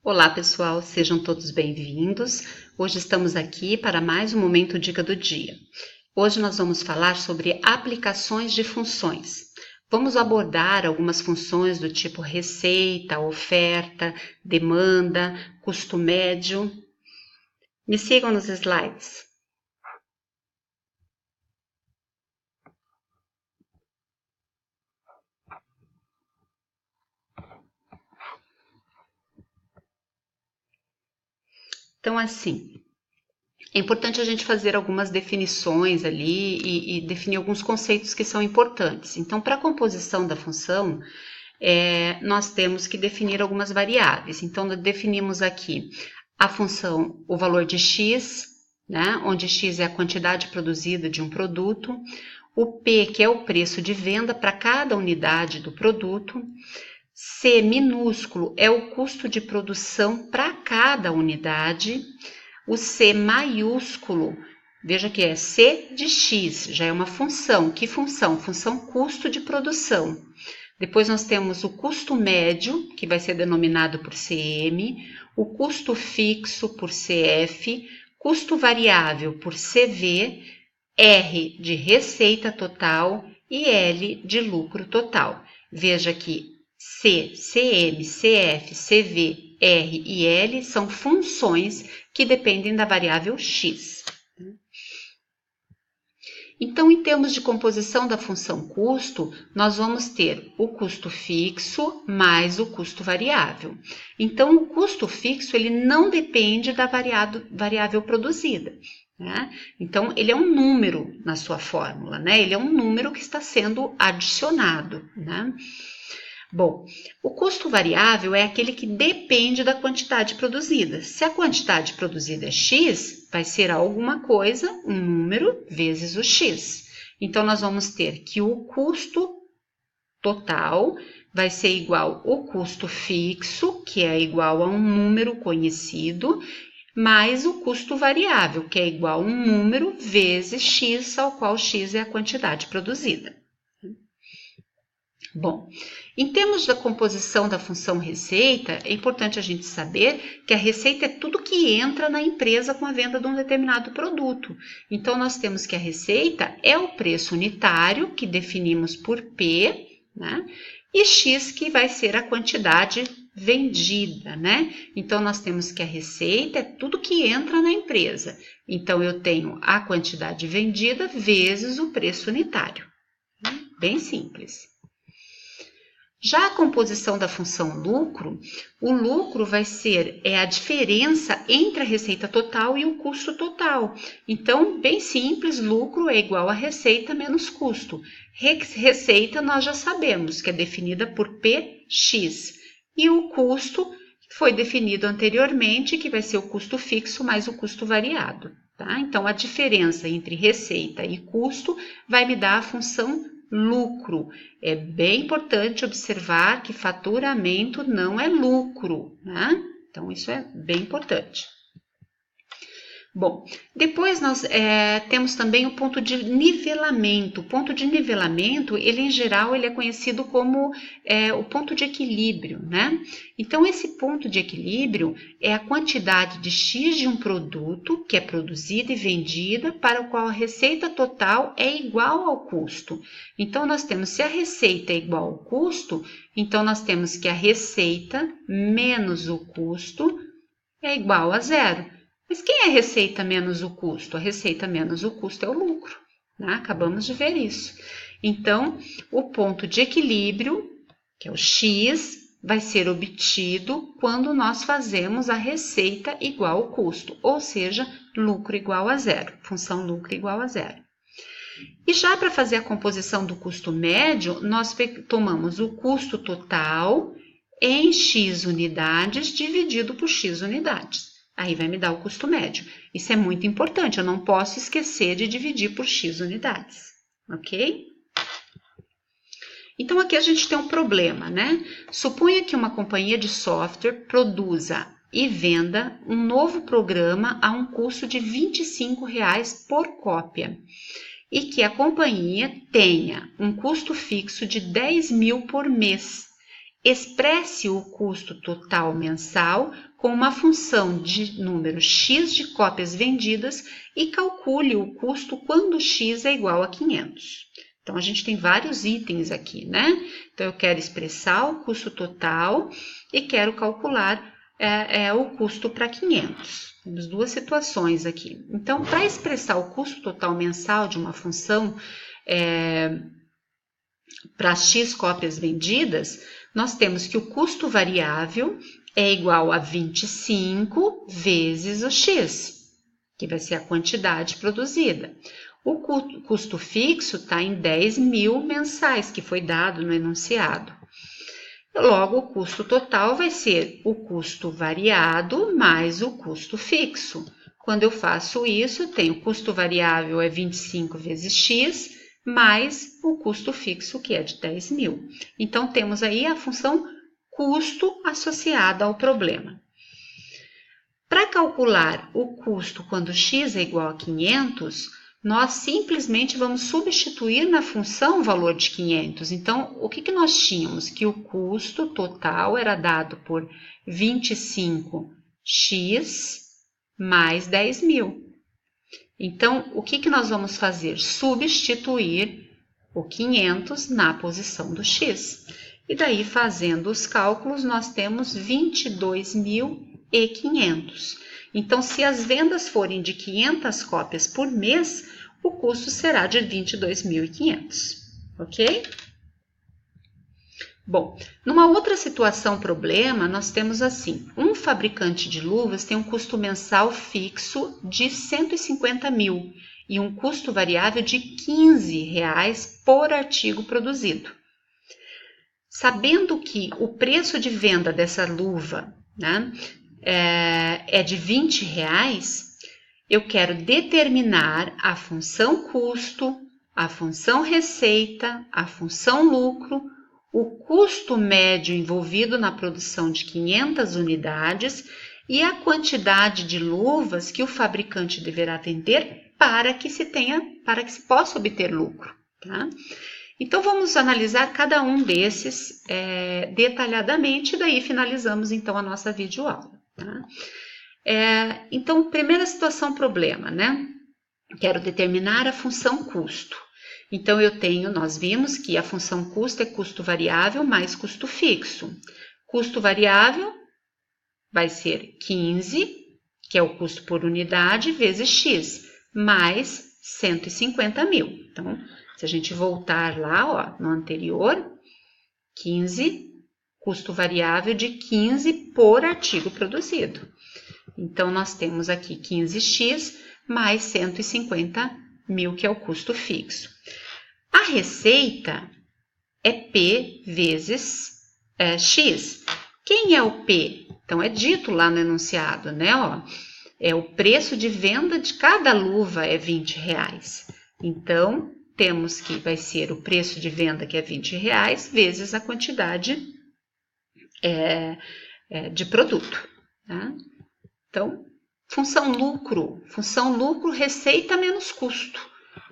Olá pessoal, sejam todos bem-vindos. Hoje estamos aqui para mais um Momento Dica do Dia. Hoje nós vamos falar sobre aplicações de funções. Vamos abordar algumas funções do tipo receita, oferta, demanda, custo médio. Me sigam nos slides. Então, assim, é importante a gente fazer algumas definições ali e definir alguns conceitos que são importantes. Então, para a composição da função, nós temos que definir algumas variáveis. Então, definimos aqui a função, o valor de x, né, onde x é a quantidade produzida de um produto, o P, que é o preço de venda para cada unidade do produto, C minúsculo é o custo de produção para cada unidade, o C maiúsculo, veja que é C de x, já é uma função. Que função? Função custo de produção. Depois nós temos o custo médio, que vai ser denominado por CM, o custo fixo por CF, custo variável por CV, R de receita total e L de lucro total. Veja que C, CM, CF, CV, R e L são funções que dependem da variável x. Então, em termos de composição da função custo, nós vamos ter o custo fixo mais o custo variável. Então, o custo fixo ele não depende da variável produzida, né? Então, ele é um número na sua fórmula, né? Ele é um número que está sendo adicionado, né? Bom, o custo variável é aquele que depende da quantidade produzida. Se a quantidade produzida é x, vai ser alguma coisa, um número, vezes o x. Então, nós vamos ter que o custo total vai ser igual ao custo fixo, que é igual a um número conhecido, mais o custo variável, que é igual a um número vezes x, ao qual x é a quantidade produzida. Bom, em termos da composição da função receita, é importante a gente saber que a receita é tudo que entra na empresa com a venda de um determinado produto. Então, nós temos que a receita é o preço unitário, que definimos por P, né? E X, que vai ser a quantidade vendida, né? Então, nós temos que a receita é tudo que entra na empresa. Então, eu tenho a quantidade vendida vezes o preço unitário. Bem simples. Já a composição da função lucro, o lucro vai ser a diferença entre a receita total e o custo total. Então, bem simples, lucro é igual a receita menos custo. Receita nós já sabemos que é definida por PX. E o custo foi definido anteriormente, que vai ser o custo fixo mais o custo variado. Tá? Então, a diferença entre receita e custo vai me dar a função lucro. É bem importante observar que faturamento não é lucro, né? Então, isso é bem importante. Bom, depois nós temos também o ponto de nivelamento. O ponto de nivelamento, ele em geral, ele é conhecido como o ponto de equilíbrio, né? Então, esse ponto de equilíbrio é a quantidade de X de um produto que é produzida e vendida para o qual a receita total é igual ao custo. Então, nós temos, se a receita é igual ao custo, então nós temos que a receita menos o custo é igual a zero. Mas quem é receita menos o custo? A receita menos o custo é o lucro, né? Acabamos de ver isso. Então, o ponto de equilíbrio, que é o X, vai ser obtido quando nós fazemos a receita igual ao custo, ou seja, lucro igual a zero, função lucro igual a zero. E já para fazer a composição do custo médio, nós tomamos o custo total em X unidades dividido por X unidades. Aí vai me dar o custo médio. Isso é muito importante, eu não posso esquecer de dividir por X unidades, ok? Então, aqui a gente tem um problema, né? Suponha que uma companhia de software produza e venda um novo programa a um custo de R$ 25 por cópia e que a companhia tenha um custo fixo de 10 mil por mês expresse o custo total mensal com uma função de número x de cópias vendidas e calcule o custo quando x é igual a 500. Então, a gente tem vários itens aqui, né? Então, eu quero expressar o custo total e quero calcular o custo para 500. Temos duas situações aqui. Então, para expressar o custo total mensal de uma função para x cópias vendidas, nós temos que o custo variável é igual a 25 vezes o x, que vai ser a quantidade produzida. O custo fixo está em 10.000 mensais, que foi dado no enunciado. Logo, o custo total vai ser o custo variado mais o custo fixo. Quando eu faço isso, eu tenho o custo variável é 25 vezes x, mais o custo fixo, que é de 10.000. Então, temos aí a função custo associada ao problema. Para calcular o custo quando x é igual a 500, nós simplesmente vamos substituir na função o valor de 500. Então, o que nós tínhamos? Que o custo total era dado por 25x mais 10.000. Então, o que nós vamos fazer? Substituir o 500 na posição do x. E daí, fazendo os cálculos, nós temos 22.500. Então, se as vendas forem de 500 cópias por mês, o custo será de 22.500, ok? Bom, numa outra situação problema, nós temos assim, um fabricante de luvas tem um custo mensal fixo de 150.000 e um custo variável de R$15 por artigo produzido. Sabendo que o preço de venda dessa luva, né, é de R$20, eu quero determinar a função custo, a função receita, a função lucro, o custo médio envolvido na produção de 500 unidades e a quantidade de luvas que o fabricante deverá vender para que se possa obter lucro, tá? Então, vamos analisar cada um desses detalhadamente e daí finalizamos então a nossa videoaula, tá? Então, primeira situação problema, né? Quero determinar a função custo. Então, nós vimos que a função custo é custo variável mais custo fixo. Custo variável vai ser 15, que é o custo por unidade, vezes x, mais 150.000. Então, se a gente voltar lá, no anterior, 15, custo variável de 15 por artigo produzido. Então, nós temos aqui 15x mais 150.000, que é o custo fixo. A receita é P vezes x. Quem é o P? Então, é dito lá no enunciado, né? É o preço de venda de cada luva é R$20. Então, temos que vai ser o preço de venda, que é R$20, vezes a quantidade de produto, tá? Então, função lucro, receita menos custo.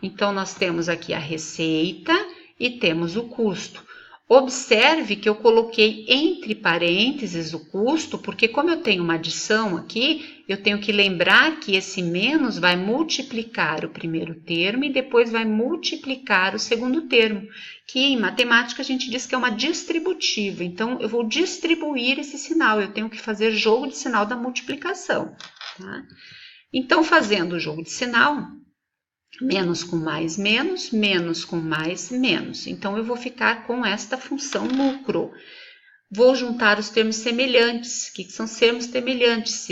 Então, nós temos aqui a receita e temos o custo. Observe que eu coloquei entre parênteses o custo, porque como eu tenho uma adição aqui, eu tenho que lembrar que esse menos vai multiplicar o primeiro termo e depois vai multiplicar o segundo termo, que em matemática a gente diz que é uma distributiva. Então, eu vou distribuir esse sinal, eu tenho que fazer jogo de sinal da multiplicação, tá? Então, fazendo o jogo de sinal, menos com mais menos, menos com mais menos. Então, eu vou ficar com esta função lucro. Vou juntar os termos semelhantes. O que são termos semelhantes?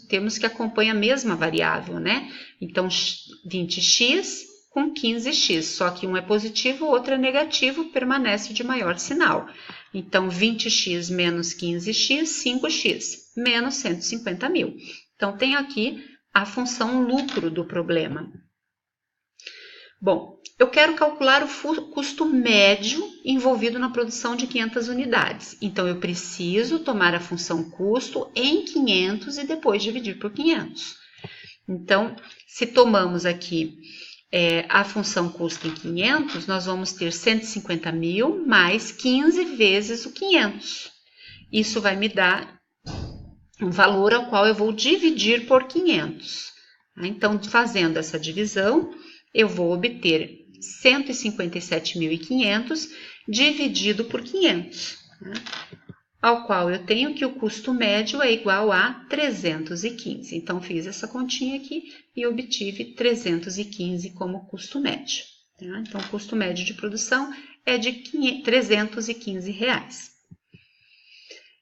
Termos que acompanham a mesma variável, né? Então, 20x com 15x, só que um é positivo, o outro é negativo, permanece de maior sinal. Então, 20x menos 15x, 5x, menos 150.000. Então, tem aqui a função lucro do problema. Bom, eu quero calcular o custo médio envolvido na produção de 500 unidades. Então, eu preciso tomar a função custo em 500 e depois dividir por 500. Então, se tomamos aqui a função custo em 500, nós vamos ter 150.000 mais 15 vezes o 500. Isso vai me dar um valor ao qual eu vou dividir por 500. Então, fazendo essa divisão, eu vou obter 157.500 dividido por 500, né? Ao qual eu tenho que o custo médio é igual a 315. Então, fiz essa continha aqui e obtive 315 como custo médio, tá? Então, o custo médio de produção é de R$315.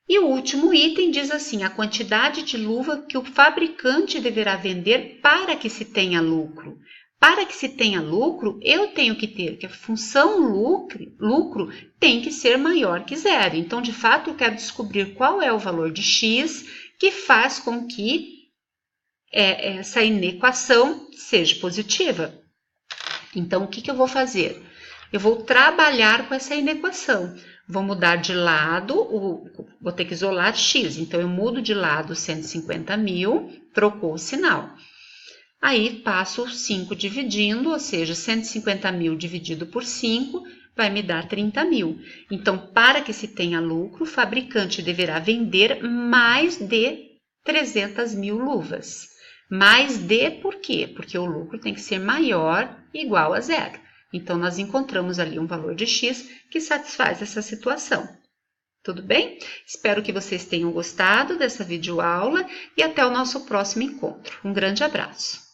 E o último item diz assim: a quantidade de luva que o fabricante deverá vender para que se tenha lucro. Para que se tenha lucro, eu tenho que ter que a função lucro tem que ser maior que zero. Então, de fato, eu quero descobrir qual é o valor de X que faz com que essa inequação seja positiva. Então, o que eu vou fazer? Eu vou trabalhar com essa inequação. Vou mudar de lado, vou ter que isolar X. Então, eu mudo de lado 150.000, trocou o sinal. Aí, passo 5 dividindo, ou seja, 150.000 dividido por 5 vai me dar 30.000. Então, para que se tenha lucro, o fabricante deverá vender mais de 300.000 luvas. Mais de por quê? Porque o lucro tem que ser maior ou igual a zero. Então, nós encontramos ali um valor de X que satisfaz essa situação. Tudo bem? Espero que vocês tenham gostado dessa videoaula e até o nosso próximo encontro. Um grande abraço!